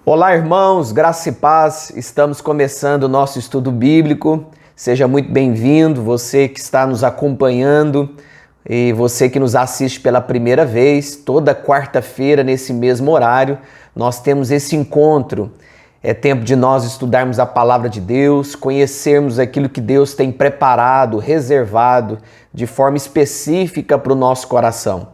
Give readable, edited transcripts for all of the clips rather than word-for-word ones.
Olá, irmãos, graça e paz. Estamos começando o nosso estudo bíblico. Seja muito bem-vindo, você que está nos acompanhando e você que nos assiste pela primeira vez. Toda quarta-feira, nesse mesmo horário, nós temos esse encontro. É tempo de nós estudarmos a palavra de Deus, conhecermos aquilo que Deus tem preparado, reservado de forma específica para o nosso coração.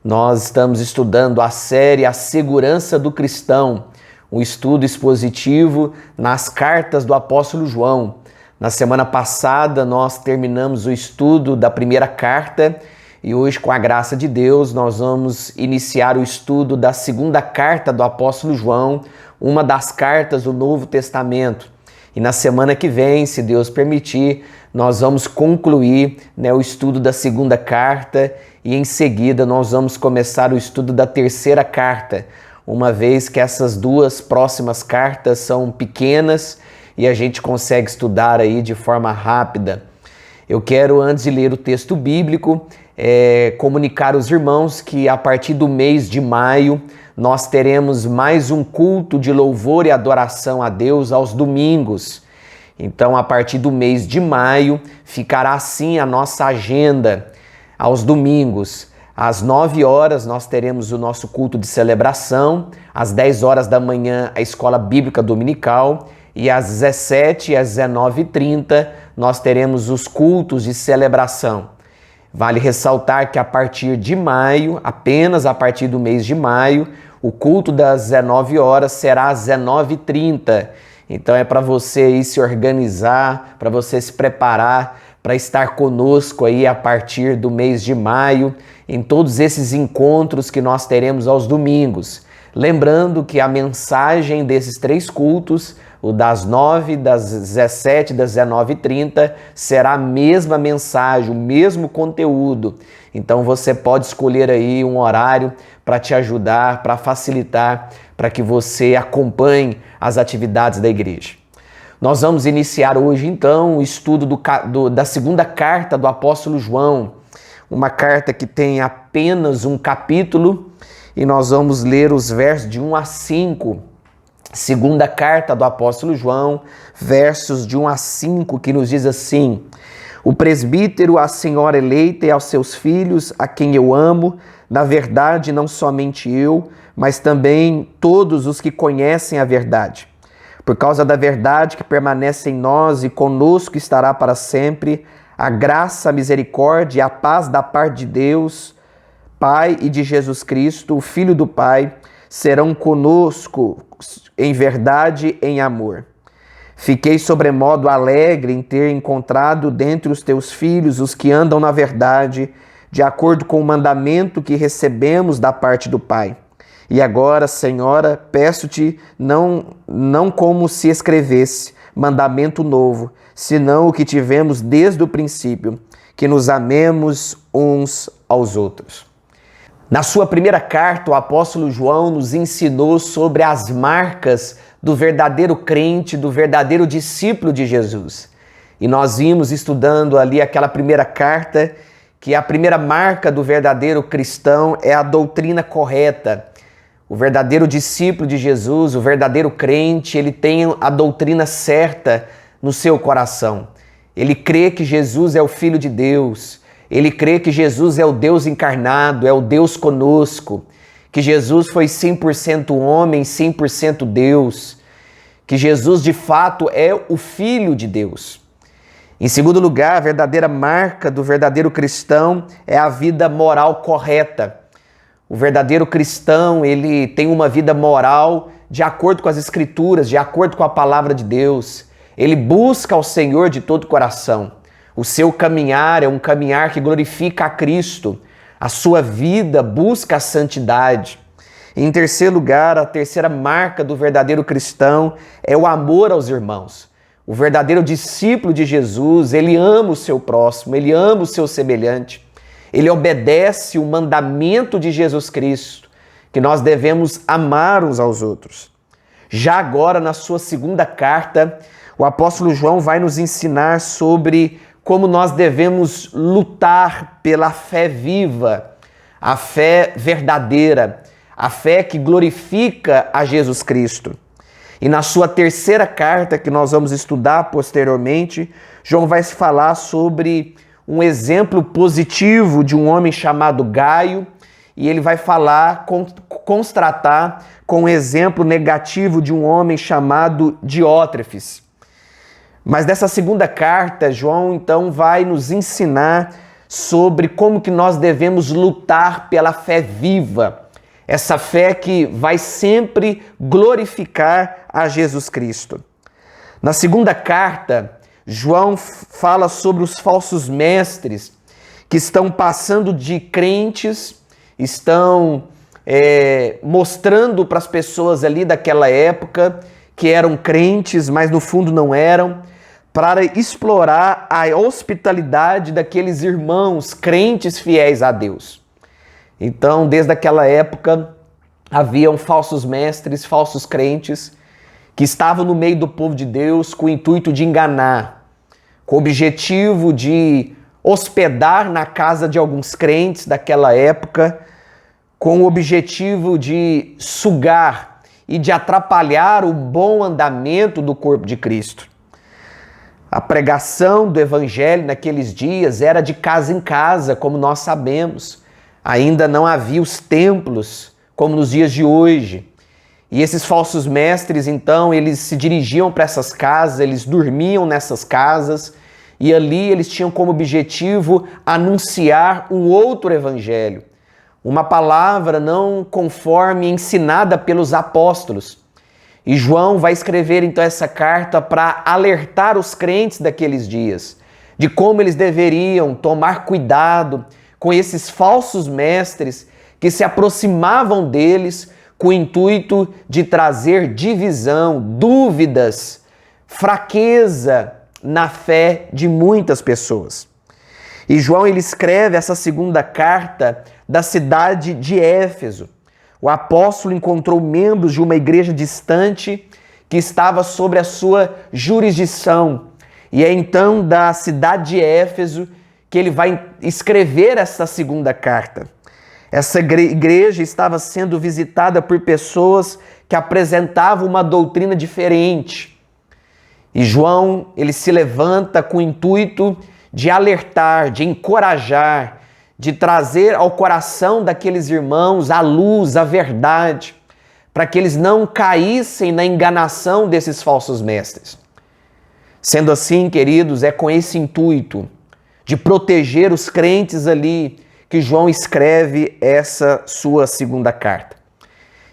Nós estamos estudando a série A Segurança do Cristão, um estudo expositivo nas cartas do apóstolo João. Na semana passada nós terminamos o estudo da primeira carta e hoje, com a graça de Deus, nós vamos iniciar o estudo da segunda carta do apóstolo João, uma das cartas do Novo Testamento. E na semana que vem, se Deus permitir, nós vamos concluir o estudo da segunda carta e em seguida nós vamos começar o estudo da terceira carta, uma vez que essas duas próximas cartas são pequenas e a gente consegue estudar aí de forma rápida. Eu quero, antes de ler o texto bíblico, comunicar aos irmãos que a partir do mês de maio nós teremos mais um culto de louvor e adoração a Deus aos domingos. Então, a partir do mês de maio, ficará assim a nossa agenda aos domingos. Às 9 horas nós teremos o nosso culto de celebração, às 10 horas da manhã a escola bíblica dominical e às 17 e às 19h30 nós teremos os cultos de celebração. Vale ressaltar que a partir de maio, apenas a partir do mês de maio, o culto das 19 horas será às 19h30. Então é para você aí se organizar, para você se preparar para estar conosco aí a partir do mês de maio, em todos esses encontros que nós teremos aos domingos. Lembrando que a mensagem desses três cultos, o das 9, das 17 e das 19h30, será a mesma mensagem, o mesmo conteúdo. Então você pode escolher aí um horário para te ajudar, para facilitar, para que você acompanhe as atividades da igreja. Nós vamos iniciar hoje, então, o estudo da segunda carta do apóstolo João, uma carta que tem apenas um capítulo, e nós vamos ler os versos de 1 a 5. Segunda carta do apóstolo João, versos de 1 a 5, que nos diz assim: O presbítero, a senhora eleita e aos seus filhos, a quem eu amo, na verdade, não somente eu, mas também todos os que conhecem a verdade. Por causa da verdade que permanece em nós e conosco estará para sempre, a graça, a misericórdia e a paz da parte de Deus, Pai, e de Jesus Cristo, o Filho do Pai, serão conosco em verdade e em amor. Fiquei sobremodo alegre em ter encontrado dentre os teus filhos os que andam na verdade, de acordo com o mandamento que recebemos da parte do Pai. E agora, Senhora, peço-te, não como se escrevesse mandamento novo, senão o que tivemos desde o princípio, que nos amemos uns aos outros. Na sua primeira carta, o apóstolo João nos ensinou sobre as marcas do verdadeiro crente, do verdadeiro discípulo de Jesus. E nós vimos estudando ali aquela primeira carta que a primeira marca do verdadeiro cristão é a doutrina correta. O verdadeiro discípulo de Jesus, o verdadeiro crente, ele tem a doutrina certa no seu coração. Ele crê que Jesus é o Filho de Deus. Ele crê que Jesus é o Deus encarnado, é o Deus conosco. Que Jesus foi 100% homem, 100% Deus. Que Jesus, de fato, é o Filho de Deus. Em segundo lugar, a verdadeira marca do verdadeiro cristão é a vida moral correta. O verdadeiro cristão, ele tem uma vida moral de acordo com as Escrituras, de acordo com a palavra de Deus. Ele busca ao Senhor de todo o coração. O seu caminhar é um caminhar que glorifica a Cristo. A sua vida busca a santidade. Em terceiro lugar, a terceira marca do verdadeiro cristão é o amor aos irmãos. O verdadeiro discípulo de Jesus, ele ama o seu próximo, ele ama o seu semelhante. Ele obedece o mandamento de Jesus Cristo, que nós devemos amar uns aos outros. Já agora, na sua segunda carta, o apóstolo João vai nos ensinar sobre como nós devemos lutar pela fé viva, a fé verdadeira, a fé que glorifica a Jesus Cristo. E na sua terceira carta, que nós vamos estudar posteriormente, João vai falar sobre um exemplo positivo de um homem chamado Gaio, e ele vai falar, constatar com um exemplo negativo de um homem chamado Diótrefes. Mas dessa segunda carta, João então vai nos ensinar sobre como que nós devemos lutar pela fé viva, essa fé que vai sempre glorificar a Jesus Cristo. Na segunda carta, João fala sobre os falsos mestres que estão passando de crentes, estão mostrando para as pessoas ali daquela época que eram crentes, mas no fundo não eram, para explorar a hospitalidade daqueles irmãos crentes fiéis a Deus. Então, desde aquela época, haviam falsos mestres, falsos crentes, que estavam no meio do povo de Deus com o intuito de enganar, com o objetivo de hospedar na casa de alguns crentes daquela época, com o objetivo de sugar e de atrapalhar o bom andamento do corpo de Cristo. A pregação do evangelho naqueles dias era de casa em casa, como nós sabemos. Ainda não havia os templos, como nos dias de hoje. E esses falsos mestres, então, eles se dirigiam para essas casas, eles dormiam nessas casas, e ali eles tinham como objetivo anunciar um outro evangelho, uma palavra não conforme ensinada pelos apóstolos. E João vai escrever então essa carta para alertar os crentes daqueles dias, de como eles deveriam tomar cuidado com esses falsos mestres que se aproximavam deles com o intuito de trazer divisão, dúvidas, fraqueza na fé de muitas pessoas. E João ele escreve essa segunda carta da cidade de Éfeso. O apóstolo encontrou membros de uma igreja distante que estava sobre a sua jurisdição. E é então da cidade de Éfeso que ele vai escrever essa segunda carta. Essa igreja estava sendo visitada por pessoas que apresentavam uma doutrina diferente. E João, ele se levanta com o intuito de alertar, de encorajar, de trazer ao coração daqueles irmãos a luz, a verdade, para que eles não caíssem na enganação desses falsos mestres. Sendo assim, queridos, é com esse intuito de proteger os crentes ali que João escreve essa sua segunda carta.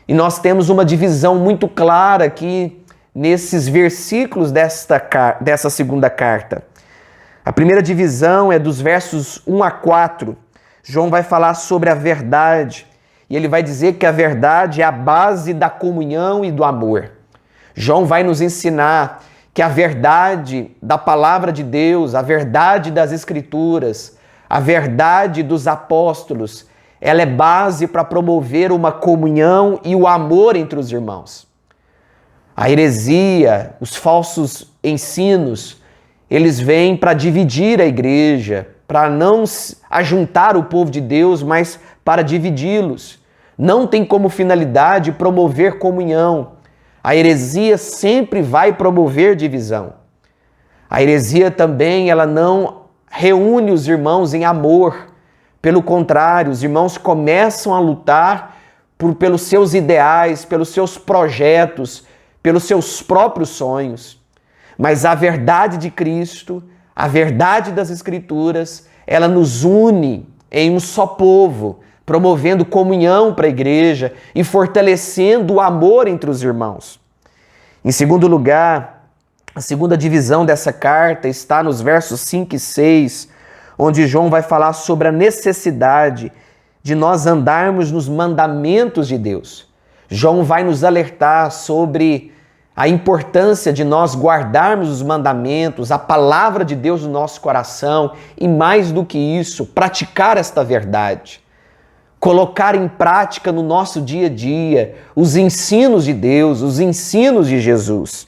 E nós temos uma divisão muito clara aqui nesses versículos dessa segunda carta. A primeira divisão é dos versos 1 a 4. João vai falar sobre a verdade e ele vai dizer que a verdade é a base da comunhão e do amor. João vai nos ensinar que a verdade da palavra de Deus, a verdade das Escrituras, a verdade dos apóstolos, ela é base para promover uma comunhão e o amor entre os irmãos. A heresia, os falsos ensinos, eles vêm para dividir a igreja, para não ajuntar o povo de Deus, mas para dividi-los. Não tem como finalidade promover comunhão. A heresia sempre vai promover divisão. A heresia também, ela não reúne os irmãos em amor. Pelo contrário, os irmãos começam a lutar pelos seus ideais, pelos seus projetos, pelos seus próprios sonhos. Mas a verdade de Cristo, a verdade das Escrituras, ela nos une em um só povo, promovendo comunhão para a igreja e fortalecendo o amor entre os irmãos. Em segundo lugar, a segunda divisão dessa carta está nos versos 5 e 6, onde João vai falar sobre a necessidade de nós andarmos nos mandamentos de Deus. João vai nos alertar sobre a importância de nós guardarmos os mandamentos, a palavra de Deus no nosso coração e, mais do que isso, praticar esta verdade. Colocar em prática no nosso dia a dia os ensinos de Deus, os ensinos de Jesus.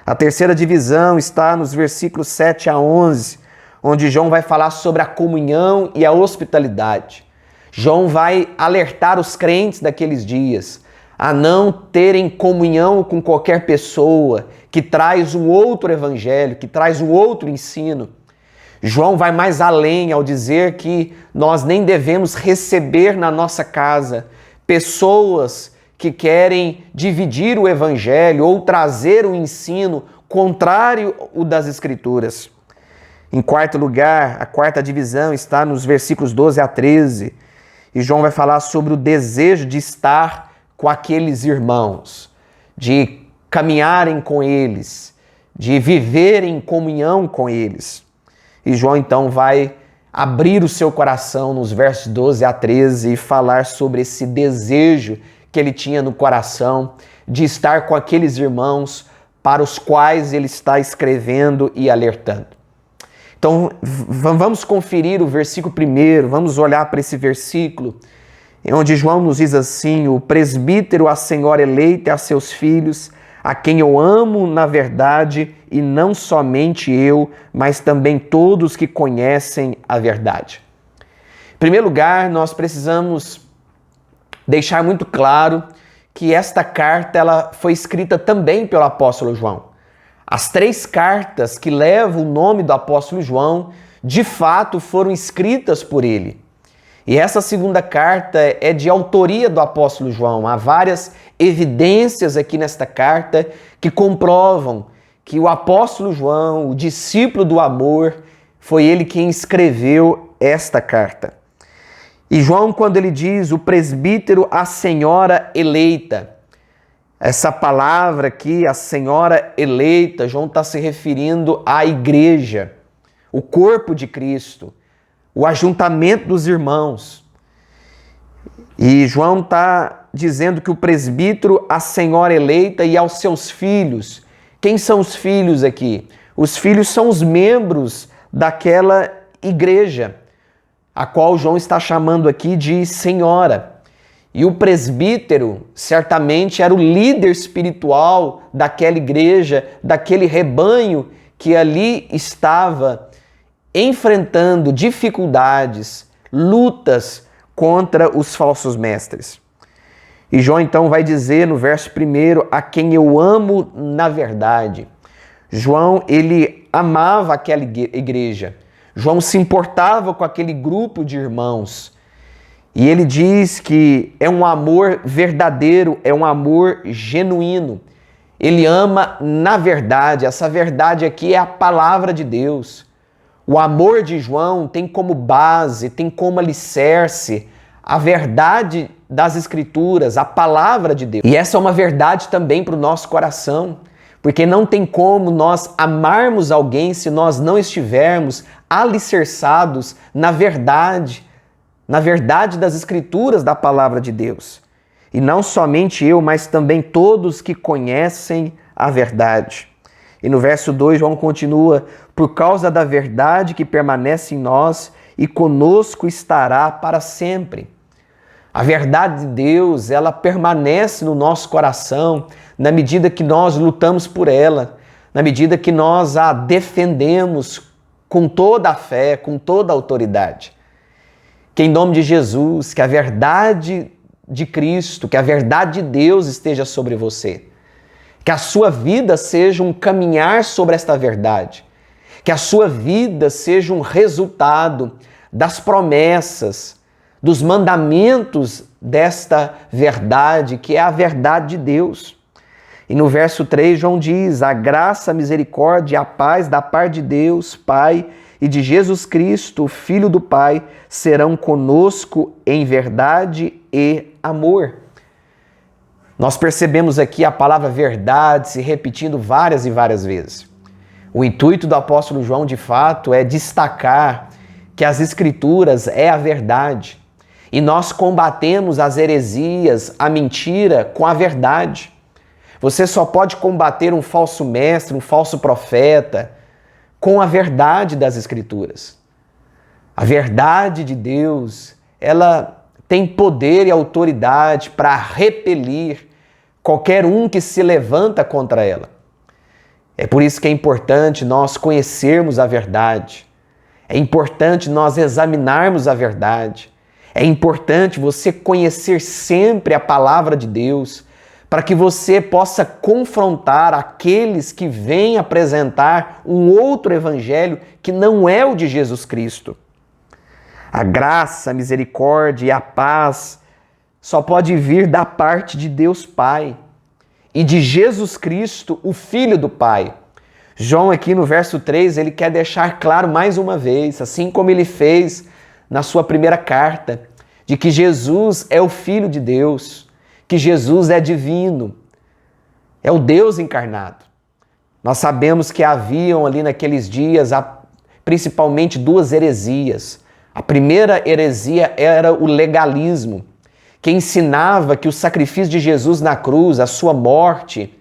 A terceira divisão está nos versículos 7 a 11, onde João vai falar sobre a comunhão e a hospitalidade. João vai alertar os crentes daqueles dias a não terem comunhão com qualquer pessoa que traz um outro evangelho, que traz um outro ensino. João vai mais além ao dizer que nós nem devemos receber na nossa casa pessoas que querem dividir o evangelho ou trazer um ensino contrário ao das Escrituras. Em quarto lugar, a quarta divisão está nos versículos 12 a 13. E João vai falar sobre o desejo de estar com aqueles irmãos, de caminharem com eles, de viver em comunhão com eles. E João então vai abrir o seu coração nos versos 12 a 13 e falar sobre esse desejo que ele tinha no coração de estar com aqueles irmãos para os quais ele está escrevendo e alertando. Então, vamos conferir o versículo primeiro, vamos olhar para esse versículo, onde João nos diz assim: o presbítero, a senhora eleita e a seus filhos, a quem eu amo na verdade, e não somente eu, mas também todos que conhecem a verdade. Em primeiro lugar, nós precisamos deixar muito claro que esta carta ela foi escrita também pelo apóstolo João. As 3 cartas que levam o nome do apóstolo João, de fato, foram escritas por ele. E essa segunda carta é de autoria do apóstolo João. Há várias evidências aqui nesta carta que comprovam que o apóstolo João, o discípulo do amor, foi ele quem escreveu esta carta. E João, quando ele diz o presbítero, a senhora eleita, essa palavra aqui, a senhora eleita, João está se referindo à igreja, o corpo de Cristo, o ajuntamento dos irmãos. E João está dizendo que o presbítero, a senhora eleita e aos seus filhos. Quem são os filhos aqui? Os filhos são os membros daquela igreja, a qual João está chamando aqui de senhora. E o presbítero, certamente, era o líder espiritual daquela igreja, daquele rebanho que ali estava enfrentando dificuldades, lutas contra os falsos mestres. E João então vai dizer no verso 1, a quem eu amo na verdade. João, ele amava aquela igreja. João se importava com aquele grupo de irmãos. E ele diz que é um amor verdadeiro, é um amor genuíno. Ele ama na verdade. Essa verdade aqui é a palavra de Deus. O amor de João tem como base, tem como alicerce a verdade das Escrituras, a palavra de Deus. E essa é uma verdade também para o nosso coração, porque não tem como nós amarmos alguém se nós não estivermos alicerçados na verdade das Escrituras, da palavra de Deus. E não somente eu, mas também todos que conhecem a verdade. E no verso 2, João continua: por causa da verdade que permanece em nós e conosco estará para sempre. A verdade de Deus, ela permanece no nosso coração na medida que nós lutamos por ela, na medida que nós a defendemos com toda a fé, com toda a autoridade. Que em nome de Jesus, que a verdade de Cristo, que a verdade de Deus esteja sobre você. Que a sua vida seja um caminhar sobre esta verdade. Que a sua vida seja um resultado das promessas, dos mandamentos desta verdade, que é a verdade de Deus. E no verso 3, João diz: a graça, a misericórdia e a paz da parte de Deus, Pai, e de Jesus Cristo, o Filho do Pai, serão conosco em verdade e amor. Nós percebemos aqui a palavra verdade se repetindo várias e várias vezes. O intuito do apóstolo João, de fato, é destacar que as Escrituras é a verdade. E nós combatemos as heresias, a mentira, com a verdade. Você só pode combater um falso mestre, um falso profeta, com a verdade das Escrituras. A verdade de Deus, ela tem poder e autoridade para repelir qualquer um que se levanta contra ela. É por isso que é importante nós conhecermos a verdade. É importante nós examinarmos a verdade. É importante você conhecer sempre a palavra de Deus, para que você possa confrontar aqueles que vêm apresentar um outro evangelho que não é o de Jesus Cristo. A graça, a misericórdia e a paz só pode vir da parte de Deus Pai e de Jesus Cristo, o Filho do Pai. João aqui no verso 3, ele quer deixar claro mais uma vez, assim como ele fez na sua primeira carta, de que Jesus é o Filho de Deus, que Jesus é divino, é o Deus encarnado. Nós sabemos que haviam ali naqueles dias principalmente duas heresias. A primeira heresia era o legalismo, que ensinava que o sacrifício de Jesus na cruz, a sua morte,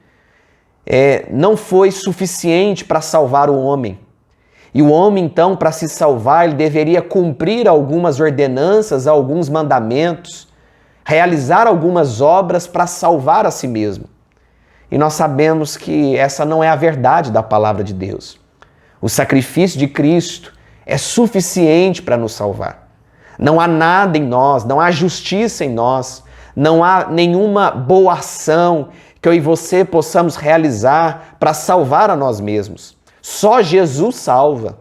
não foi suficiente para salvar o homem. E o homem, então, para se salvar, ele deveria cumprir algumas ordenanças, alguns mandamentos, realizar algumas obras para salvar a si mesmo. E nós sabemos que essa não é a verdade da palavra de Deus. O sacrifício de Cristo é suficiente para nos salvar. Não há nada em nós, não há justiça em nós, não há nenhuma boa ação que eu e você possamos realizar para salvar a nós mesmos. Só Jesus salva.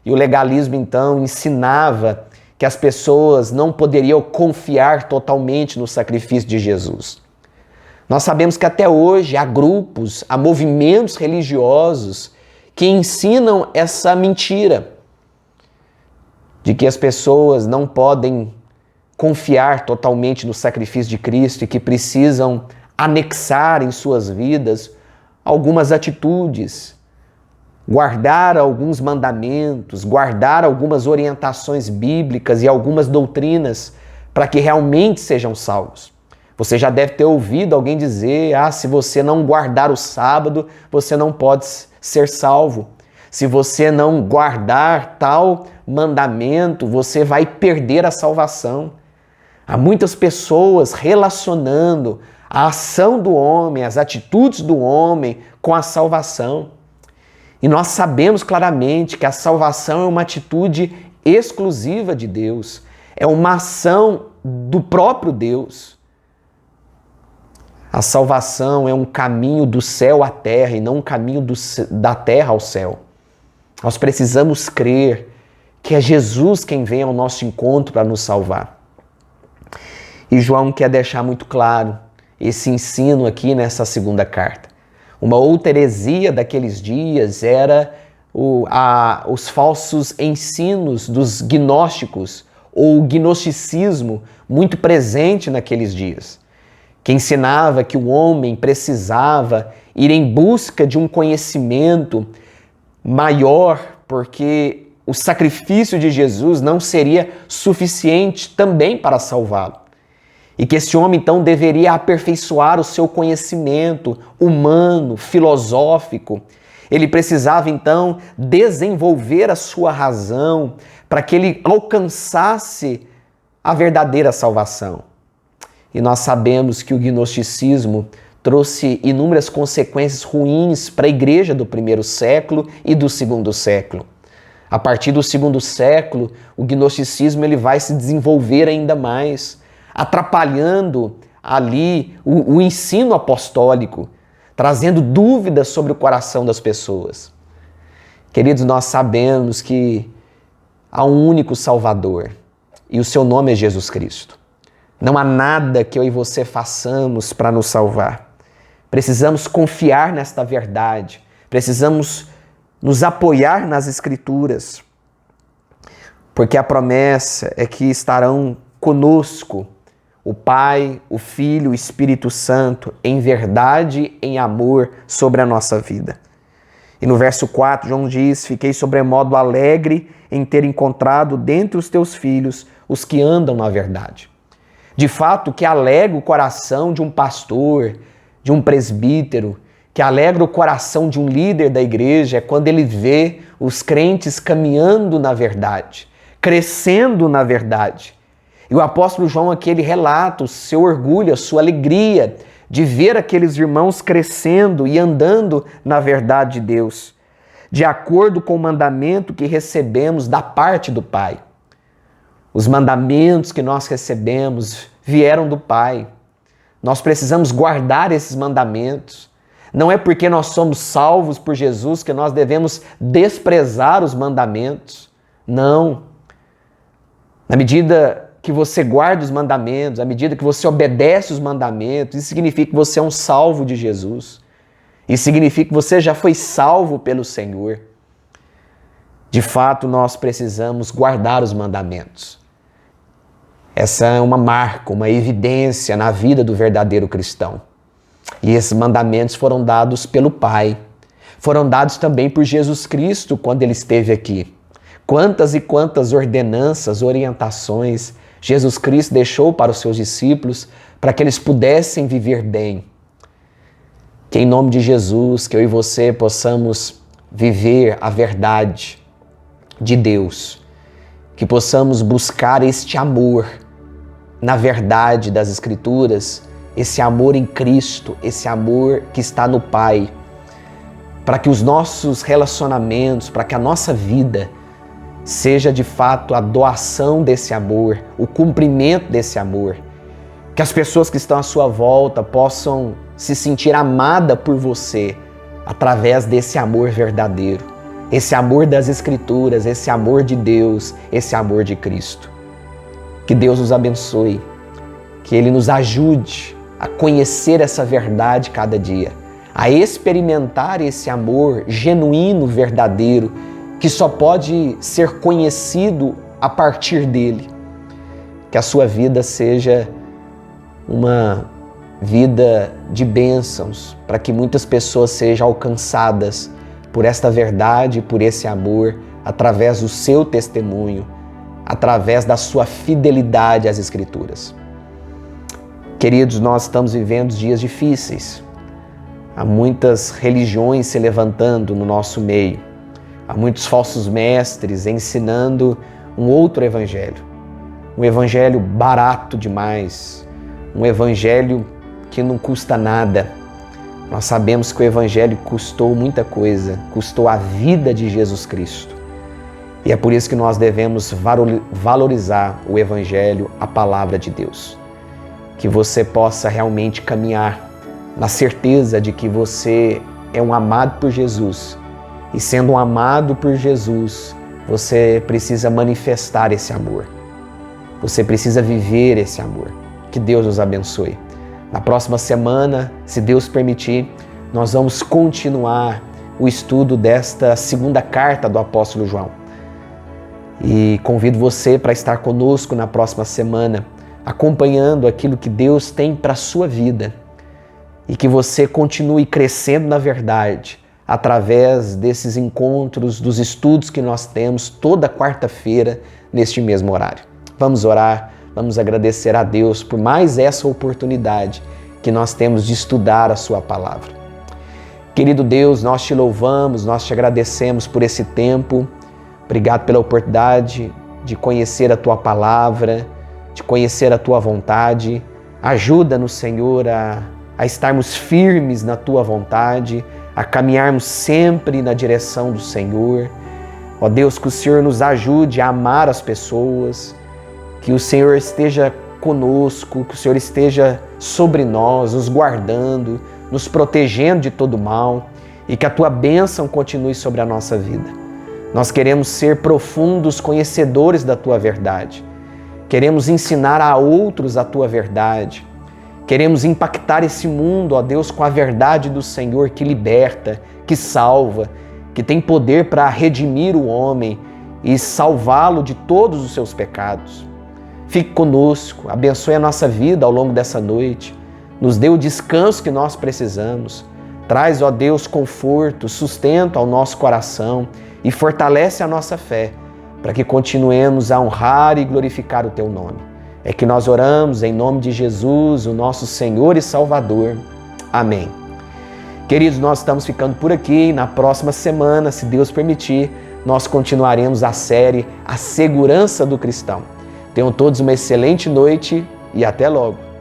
E o legalismo, então, ensinava que as pessoas não poderiam confiar totalmente no sacrifício de Jesus. Nós sabemos que até hoje há grupos, há movimentos religiosos que ensinam essa mentira de que as pessoas não podem confiar totalmente no sacrifício de Cristo e que precisam anexar em suas vidas algumas atitudes, guardar alguns mandamentos, guardar algumas orientações bíblicas e algumas doutrinas para que realmente sejam salvos. Você já deve ter ouvido alguém dizer, se você não guardar o sábado, você não pode ser salvo. Se você não guardar tal mandamento, você vai perder a salvação. Há muitas pessoas relacionando a ação do homem, as atitudes do homem com a salvação. E nós sabemos claramente que a salvação é uma atitude exclusiva de Deus, é uma ação do próprio Deus. A salvação é um caminho do céu à terra e não um caminho da terra ao céu. Nós precisamos crer que é Jesus quem vem ao nosso encontro para nos salvar. E João quer deixar muito claro esse ensino aqui nessa segunda carta. Uma outra heresia daqueles dias era os falsos ensinos dos gnósticos, ou o gnosticismo, muito presente naqueles dias, que ensinava que o homem precisava ir em busca de um conhecimento maior, porque o sacrifício de Jesus não seria suficiente também para salvá-lo. E que esse homem, então, deveria aperfeiçoar o seu conhecimento humano, filosófico. Ele precisava, então, desenvolver a sua razão para que ele alcançasse a verdadeira salvação. E nós sabemos que o gnosticismo trouxe inúmeras consequências ruins para a igreja do primeiro século e do segundo século. A partir do segundo século, o gnosticismo ele vai se desenvolver ainda mais, atrapalhando ali o ensino apostólico, trazendo dúvidas sobre o coração das pessoas. Queridos, nós sabemos que há um único Salvador e o seu nome é Jesus Cristo. Não há nada que eu e você façamos para nos salvar. Precisamos confiar nesta verdade, precisamos nos apoiar nas Escrituras, porque a promessa é que estarão conosco o Pai, o Filho, o Espírito Santo, em verdade, em amor sobre a nossa vida. E no verso 4, João diz, fiquei sobremodo alegre em ter encontrado dentre os teus filhos os que andam na verdade. De fato, o que alegra o coração de um pastor, de um presbítero, que alegra o coração de um líder da igreja é quando ele vê os crentes caminhando na verdade, crescendo na verdade. E o apóstolo João aqui ele relata o seu orgulho, a sua alegria de ver aqueles irmãos crescendo e andando na verdade de Deus, de acordo com o mandamento que recebemos da parte do Pai. Os mandamentos que nós recebemos vieram do Pai. Nós precisamos guardar esses mandamentos. Não é porque nós somos salvos por Jesus que nós devemos desprezar os mandamentos. Não. Na medida que você guarda os mandamentos, à medida que você obedece os mandamentos, isso significa que você é um salvo de Jesus. Isso significa que você já foi salvo pelo Senhor. De fato, nós precisamos guardar os mandamentos. Essa é uma marca, uma evidência na vida do verdadeiro cristão. E esses mandamentos foram dados pelo Pai. Foram dados também por Jesus Cristo quando Ele esteve aqui. Quantas e quantas ordenanças, orientações Jesus Cristo deixou para os seus discípulos para que eles pudessem viver bem. Que em nome de Jesus, que eu e você possamos viver a verdade de Deus. Que possamos buscar este amor na verdade das Escrituras, esse amor em Cristo, esse amor que está no Pai, para que os nossos relacionamentos, para que a nossa vida seja de fato a doação desse amor, o cumprimento desse amor, que as pessoas que estão à sua volta possam se sentir amadas por você através desse amor verdadeiro, esse amor das Escrituras, esse amor de Deus, esse amor de Cristo. Que Deus nos abençoe, que Ele nos ajude a conhecer essa verdade cada dia, a experimentar esse amor genuíno, verdadeiro, que só pode ser conhecido a partir dele. Que a sua vida seja uma vida de bênçãos, para que muitas pessoas sejam alcançadas por esta verdade, por esse amor, através do seu testemunho, através da sua fidelidade às Escrituras. Queridos, nós estamos vivendo dias difíceis. Há muitas religiões se levantando no nosso meio. Há muitos falsos mestres ensinando um outro evangelho. Um evangelho barato demais. Um evangelho que não custa nada. Nós sabemos que o evangelho custou muita coisa. Custou a vida de Jesus Cristo. E é por isso que nós devemos valorizar o evangelho, a palavra de Deus. Que você possa realmente caminhar na certeza de que você é um amado por Jesus. E sendo um amado por Jesus, você precisa manifestar esse amor. Você precisa viver esse amor. Que Deus nos abençoe. Na próxima semana, se Deus permitir, nós vamos continuar o estudo desta segunda carta do apóstolo João. E convido você para estar conosco na próxima semana, acompanhando aquilo que Deus tem para a sua vida. E que você continue crescendo na verdade, através desses encontros, dos estudos que nós temos toda quarta-feira, neste mesmo horário. Vamos orar, vamos agradecer a Deus por mais essa oportunidade que nós temos de estudar a sua palavra. Querido Deus, nós te louvamos, nós te agradecemos por esse tempo. Obrigado pela oportunidade de conhecer a Tua palavra, de conhecer a Tua vontade. Ajuda-nos, Senhor, a estarmos firmes na Tua vontade, a caminharmos sempre na direção do Senhor. Ó Deus, que o Senhor nos ajude a amar as pessoas, que o Senhor esteja conosco, que o Senhor esteja sobre nós, nos guardando, nos protegendo de todo mal e que a Tua bênção continue sobre a nossa vida. Nós queremos ser profundos conhecedores da Tua verdade. Queremos ensinar a outros a Tua verdade. Queremos impactar esse mundo, ó Deus, com a verdade do Senhor que liberta, que salva, que tem poder para redimir o homem e salvá-lo de todos os seus pecados. Fique conosco, abençoe a nossa vida ao longo dessa noite. Nos dê o descanso que nós precisamos. Traz, ó Deus, conforto, sustento ao nosso coração e fortalece a nossa fé, para que continuemos a honrar e glorificar o Teu nome. É que nós oramos em nome de Jesus, o nosso Senhor e Salvador. Amém. Queridos, nós estamos ficando por aqui. Na próxima semana, se Deus permitir, nós continuaremos a série A Segurança do Cristão. Tenham todos uma excelente noite e até logo.